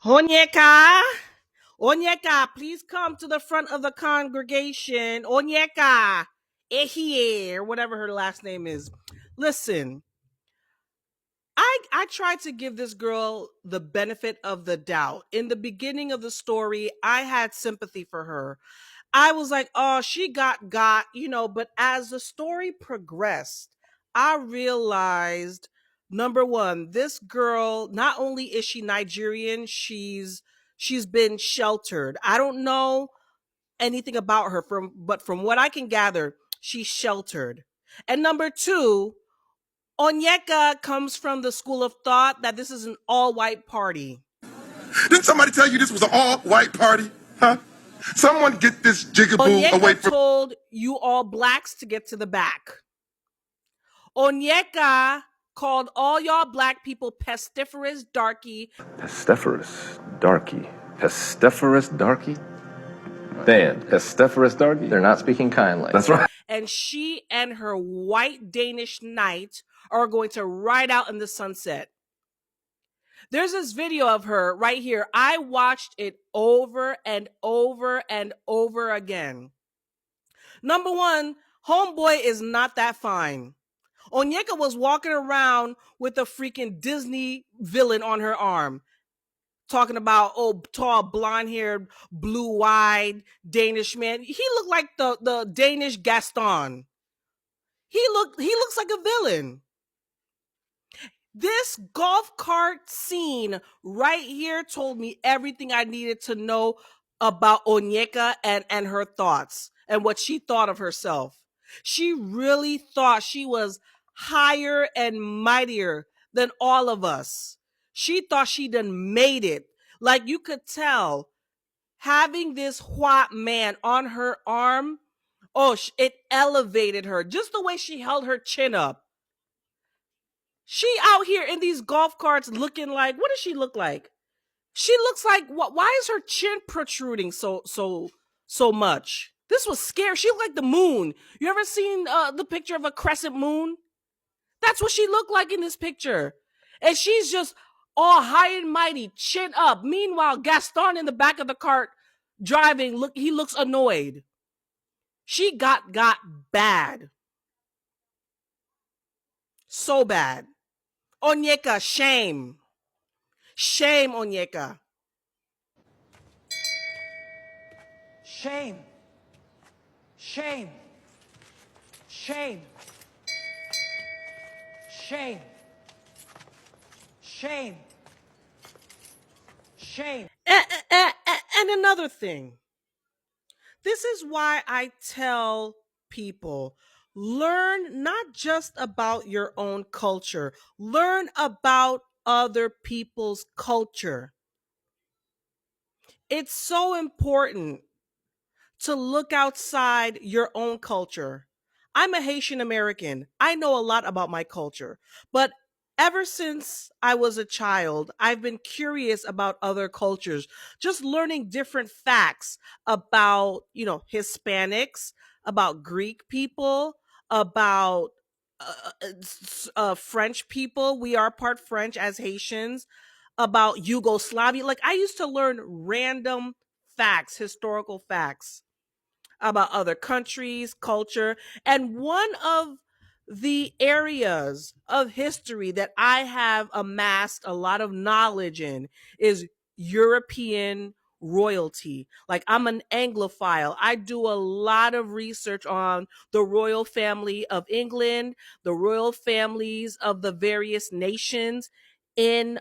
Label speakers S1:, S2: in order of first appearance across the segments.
S1: Onyeka, Onyeka, please come to the front of the congregation. Onyeka, Ehie, or whatever her last name is. Listen, I tried to give this girl the benefit of the doubt. In the beginning of the story, I had sympathy for her. I was like, oh, she got, but as the story progressed, I realized number one, this girl, not only is she Nigerian, she's been sheltered. I don't know anything about her but from what I can gather, she's sheltered. And number two, Onyeka comes from the school of thought that this is an all-white party.
S2: Didn't somebody tell you this was an all-white party? Huh? Someone get this jigaboo away
S1: Onyeka
S2: from...
S1: told you all blacks to get to the back. Onyeka called all y'all black people pestiferous darky.
S3: Pestiferous darky. Pestiferous darky? Dan, pestiferous darky? They're not speaking kindly. That's right.
S1: And she and her white Danish knight are going to ride out in the sunset. There's this video of her right here. I watched it over and over and over again. Number one, homeboy is not that fine. Onyeka was walking around with a freaking Disney villain on her arm, talking about, oh, tall, blonde-haired, blue-eyed Danish man. He looked like the Danish Gaston. He looks like a villain. This golf cart scene right here told me everything I needed to know about Onyeka and her thoughts and what she thought of herself. She really thought she was higher and mightier than all of us. She thought she done made it. Like you could tell, having this white man on her arm, it elevated her. Just the way she held her chin up. She out here in these golf carts looking like, what does she look like? She looks like, why is her chin protruding so much? This was scary. She looked like the moon. You ever seen the picture of a crescent moon? That's what she looked like in this picture. And she's just all high and mighty, chin up. Meanwhile, Gaston in the back of the cart driving, he looks annoyed. She got bad. So bad. Onyeka, shame. Shame, Onyeka.
S4: Shame. Shame. Shame. Shame. Shame. Shame.
S1: And another thing. This is why I tell people, learn not just about your own culture, learn about other people's culture. It's so important to look outside your own culture. I'm a Haitian American. I know a lot about my culture, but ever since I was a child, I've been curious about other cultures, just learning different facts about, Hispanics, about Greek people, about French people. We are part French as Haitians, about Yugoslavia. Like I used to learn random facts, historical facts about other countries, culture. And one of the areas of history that I have amassed a lot of knowledge in is European royalty. Like I'm an Anglophile. I do a lot of research on the royal family of England, the royal families of the various nations in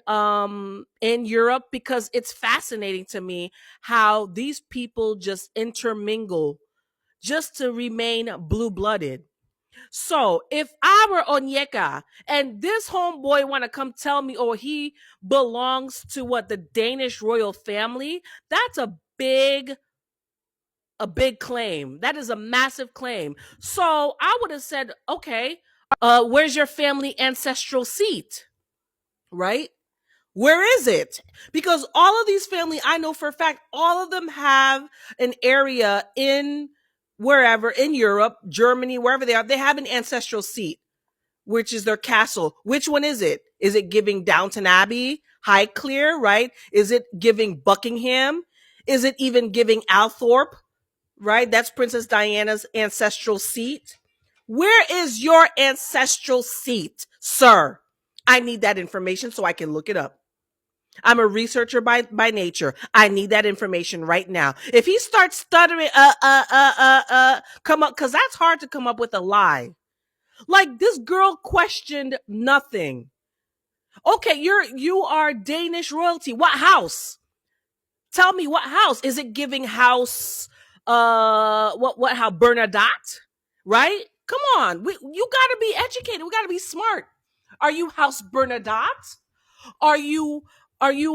S1: Europe, because it's fascinating to me how these people just intermingle just to remain blue-blooded. So if I were Onyeka and this homeboy want to come tell me, oh, he belongs to the Danish royal family, that's a big claim. That is a massive claim. So I would have said, okay, where's your family ancestral seat? Right? Where is it? Because all of these family, I know for a fact, all of them have an area in wherever, in Europe, Germany, wherever they are, they have an ancestral seat. which is their castle. Which one is it? Is it giving Downton Abbey, Highclere, right? Is it giving Buckingham? Is it even giving Althorpe, right? That's Princess Diana's ancestral seat. Where is your ancestral seat, sir? I need that information so I can look it up. I'm a researcher by nature. I need that information right now. If he starts stuttering, come up, because that's hard to come up with a lie. Like, this girl questioned nothing. Okay, you are Danish royalty. What house? Tell me what house. Is it giving house what how Bernadotte? Right? Come on. You gotta be educated. We gotta be smart. Are you House Bernadotte? Are you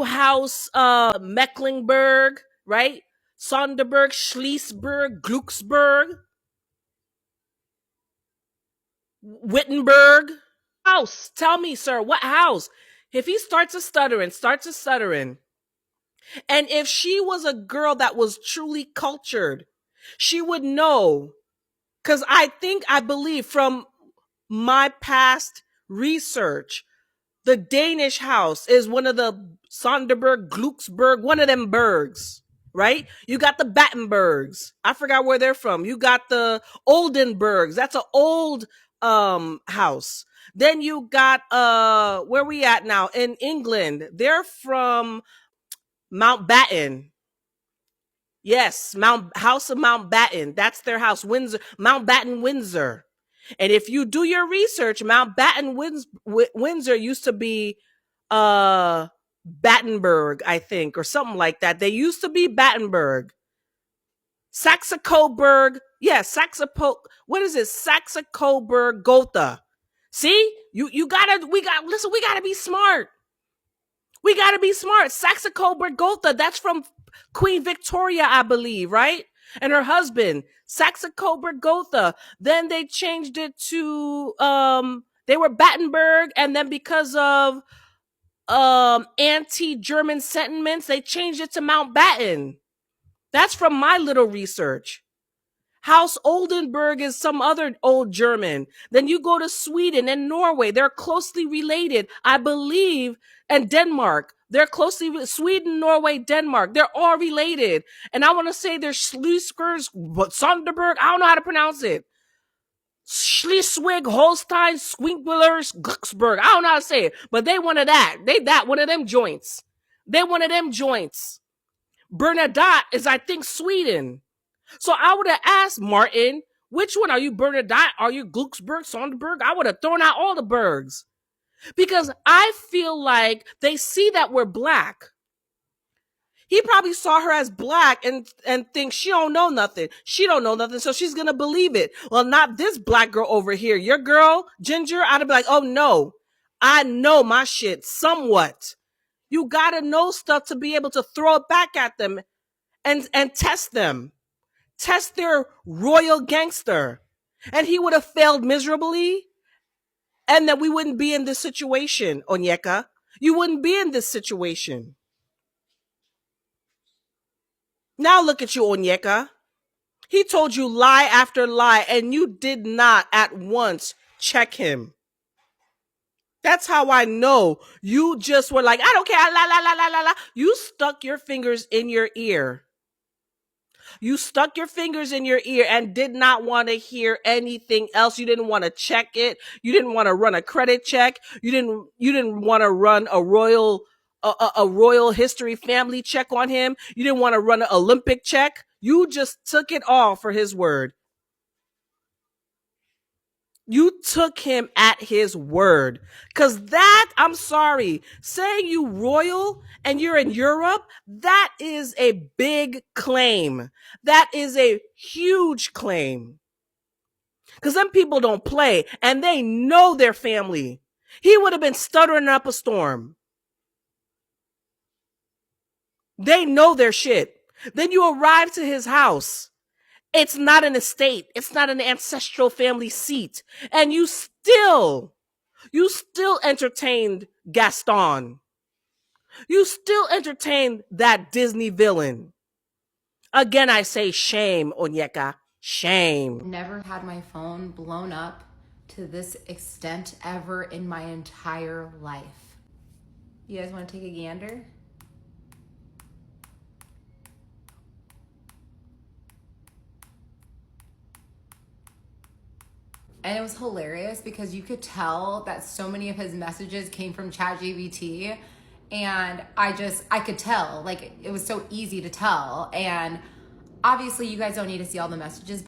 S1: House Mecklenburg, right? Sonderberg, Schlesburg, Glucksburg, Wittenberg? House. Tell me, sir, what house? If he starts a stuttering, and if she was a girl that was truly cultured, she would know. Because I believe from my past research, the Danish house is one of the Sonderberg, Glucksburg, one of them bergs, right? You got the Battenbergs. I forgot where they're from. You got the Oldenburgs. That's an old house. Then you got where we at now in England? They're from Mountbatten. Yes, House of Mountbatten. That's their house, Windsor, Mountbatten, Windsor. And if you do your research, Mountbatten, Windsor used to be Battenberg, I think, or something like that. They used to be Battenberg. Saxe-Coburg, yeah, what is it? Saxe-Coburg Gotha. See? We gotta be smart. We gotta be smart. Saxe-Coburg Gotha, that's from Queen Victoria, I believe, right? And her husband, Saxe-Coburg Gotha. Then they changed it to they were Battenberg, and then because of anti-German sentiments, they changed it to Mountbatten. That's from my little research. House Oldenburg is some other old German. Then you go to Sweden and Norway. They're closely related, I believe, and Denmark. They're closely Sweden, Norway, Denmark. They're all related. And I want to say they're Schleswig, Sonderberg. I don't know how to pronounce it. Schleswig, Holstein, Squinkwillers, Glucksburg. I don't know how to say it, but they one of that. One of them joints. They one of them joints. Bernadotte is, I think, Sweden. So I would have asked Martin, which one are you, Bernadotte? Are you Glucksburg, Sonderberg? I would have thrown out all the bergs. Because I feel like they see that we're black. He probably saw her as black and thinks she don't know nothing. She don't know nothing, so she's gonna believe it. Well, not this black girl over here. Your girl, Ginger, I'd be like, oh no, I know my shit somewhat. You gotta know stuff to be able to throw it back at them and test them. Test their royal gangster. And he would have failed miserably, and then we wouldn't be in this situation, Onyeka. You wouldn't be in this situation. Now look at you, Onyeka. He told you lie after lie, and you did not at once check him. That's how I know you just were like, I don't care, la la la la la la. You stuck your fingers in your ear. You stuck your fingers in your ear and did not want to hear anything else. You didn't want to check it. You didn't want to run a credit check. You didn't want to run a royal history family check on him. You didn't want to run an Olympic check. You just took it all for his word. You took him at his word. Because that, I'm sorry, saying you royal and you're in Europe, that is a big claim. That is a huge claim. Because them people don't play and they know their family. He would have been stuttering up a storm. They know their shit. Then you arrive to his house. It's not an estate. It's not an ancestral family seat. And you still entertained Gaston. You still entertained that Disney villain. Again, I say shame, Onyeka. Shame.
S5: Never had my phone blown up to this extent ever in my entire life. You guys want to take a gander? And it was hilarious because you could tell that so many of his messages came from ChatGPT, and I could tell, like, it was so easy to tell. And obviously you guys don't need to see all the messages,